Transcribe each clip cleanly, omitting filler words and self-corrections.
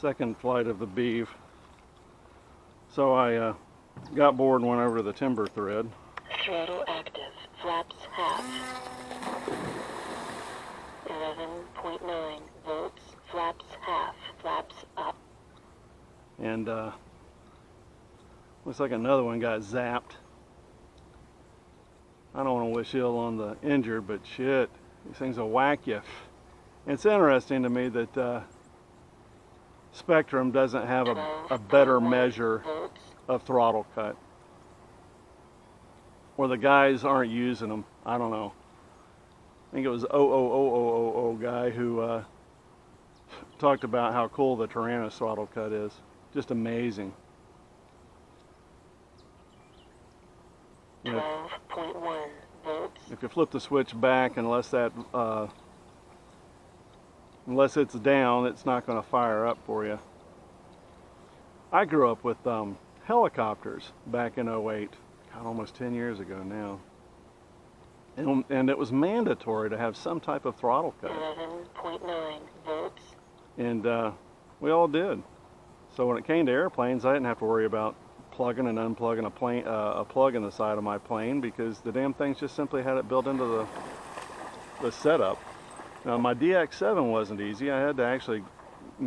second flight of the beef. So I got bored and went over to the timber thread. Throttle active. Flaps half. 11.9 volts. Flaps half. Flaps up. And looks like another one got zapped. I don't want to wish ill on the injured, but shit, these things will whack you. It's interesting to me that Spectrum doesn't have a better measure of throttle cut. Or the guys aren't using them. I don't know. I think it was 00000 guy who talked about how cool the Tyrannos throttle cut is. Just amazing. 12.1 volts. If you flip the switch back, unless it's down, it's not going to fire up for you. I grew up with helicopters back in '08, God, almost 10 years ago now. And it was mandatory to have some type of throttle cut. 11.9 volts. And we all did. So when it came to airplanes, I didn't have to worry about plugging and unplugging a plug in the side of my plane, because the damn things just simply had it built into the setup. Now my DX7 wasn't easy. I had to actually,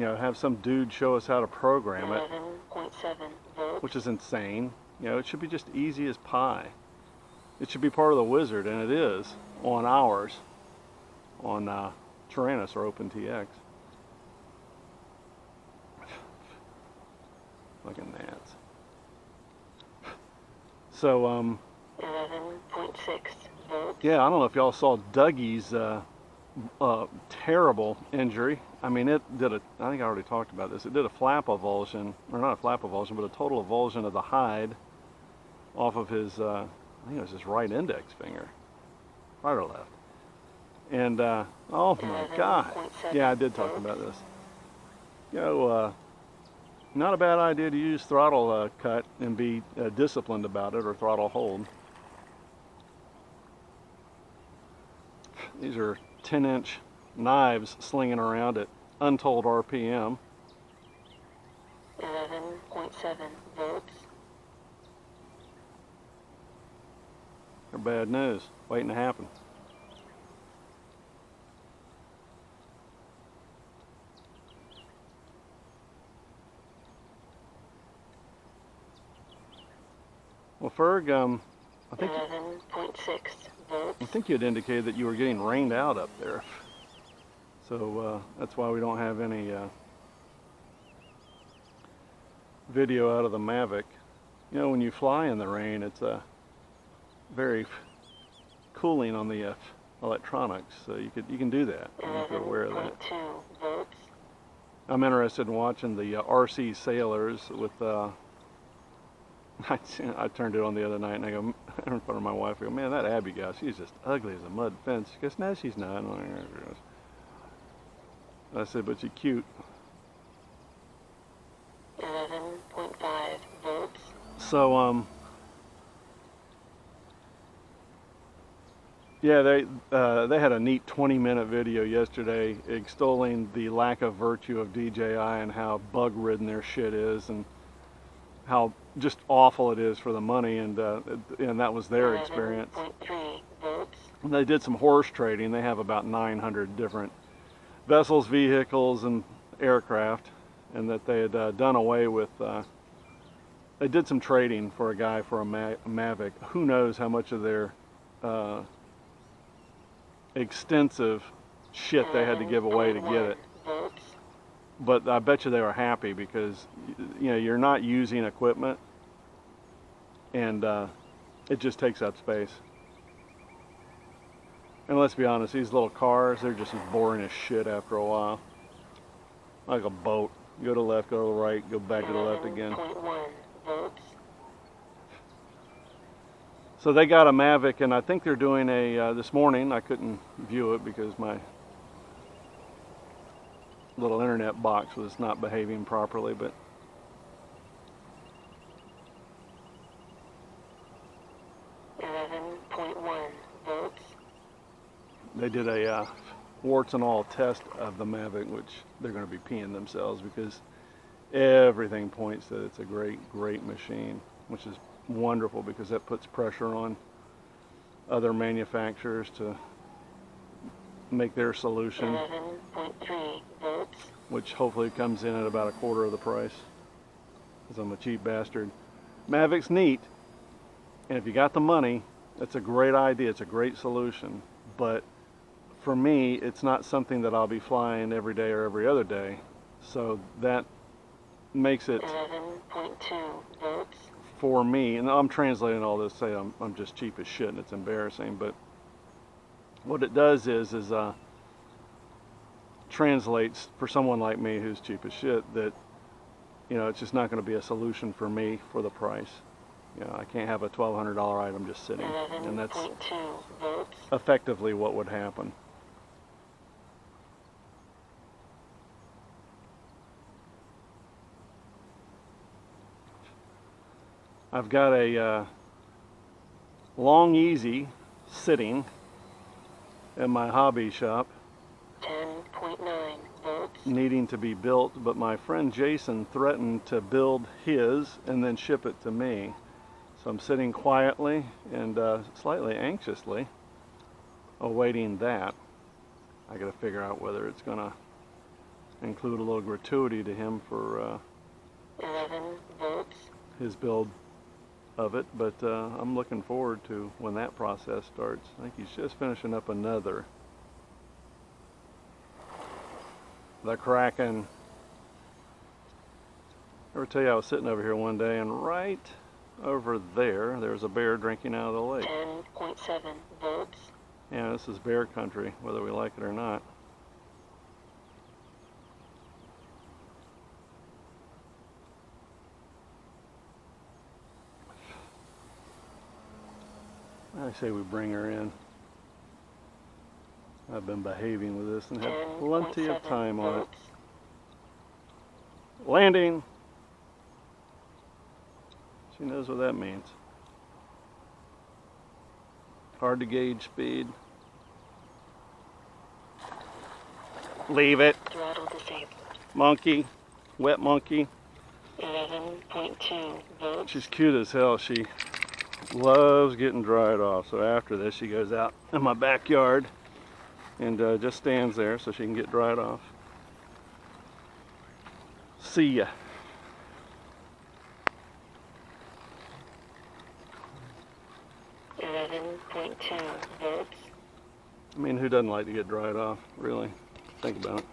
have some dude show us how to program it, 11.7 volts. which is insane. It should be just easy as pie. It should be part of the wizard, and it is on ours, on Tyrannos or OpenTX. Fucking gnats. So, 11.6 volts. yeah, I don't know if y'all saw Dougie's terrible injury. I mean, it did I think I already talked about this. It did a flap avulsion, or not a flap avulsion, but a total avulsion of the hide off of his, I think it was his right index finger. Right or left. And, oh my God. Yeah, I did talk about this. Not a bad idea to use throttle cut and be disciplined about it, or throttle hold. These are 10-inch knives slinging around at untold RPM. 11.7 volts. They're bad news, waiting to happen. Well, Ferg, I think 11.6 volts. I think you had indicated that you were getting rained out up there, so that's why we don't have any video out of the Mavic. When you fly in the rain, it's very cooling on the electronics, so you can do that. I don't know if you're aware of that. 11.2 volts. I'm interested in watching the RC Sailors with. I turned it on the other night, and I go in front of my wife. I go, man, that Abby gal, she's just ugly as a mud fence. She goes, no, she's not. I said, but she's cute. 11.5 volts. So yeah, they had a neat 20-minute video yesterday extolling the lack of virtue of DJI and how bug-ridden their shit is, and how just awful it is for the money, and that was their experience. 11.3 volts. And they did some horse trading. They have about 900 different vessels, vehicles, and aircraft, and that they had done away with. They did some trading for a guy for a Mavic. Who knows how much of their extensive shit they had to give away to get it. Volts. But I bet you they were happy, because you're not using equipment, and it just takes up space. And let's be honest, these little cars, they're just as boring as shit after a while. Like a boat. Go to the left, go to the right, go back to the left again. 11.1 volts. So they got a Mavic, and I think they're doing a, this morning, I couldn't view it because my little internet box was not behaving properly, but volts. They did a warts and all test of the Mavic, which they're going to be peeing themselves, because everything points that it's a great machine, which is wonderful because that puts pressure on other manufacturers to make their solution, 11.3 volts. which hopefully comes in at about a quarter of the price, because I'm a cheap bastard. Mavic's neat, and if you got the money, it's a great idea, it's a great solution, but for me, it's not something that I'll be flying every day or every other day, so that makes it 11.2 volts. for me, and I'm translating all this, say I'm just cheap as shit and it's embarrassing, but what it does is translates for someone like me who's cheap as shit that, you know, it's just not going to be a solution for me for the price. You know, I can't have a $1,200 item just sitting, and that's 11.2 volts. effectively what would happen. I've got a Long Easy sitting in my hobby shop 10.9 volts. needing to be built, but my friend Jason threatened to build his and then ship it to me. So I'm sitting quietly and slightly anxiously awaiting that. I gotta figure out whether it's gonna include a little gratuity to him for 11 volts. his build of it, but I'm looking forward to when that process starts. I think he's just finishing up another. The Kraken. Ever tell you I was sitting over here one day and right over there was a bear drinking out of the lake. 10.7 volts. Yeah, this is bear country, whether we like it or not. I say we bring her in. I've been behaving with this and had plenty of 10.7 time on it. volts. Landing! She knows what that means. Hard to gauge speed. Leave it. Throttle disabled. Monkey. Wet monkey. 11.2 volts. She's cute as hell. She loves getting dried off. So after this, she goes out in my backyard and just stands there so she can get dried off. See ya. .2 volts. I mean, who doesn't like to get dried off, really? Think about it.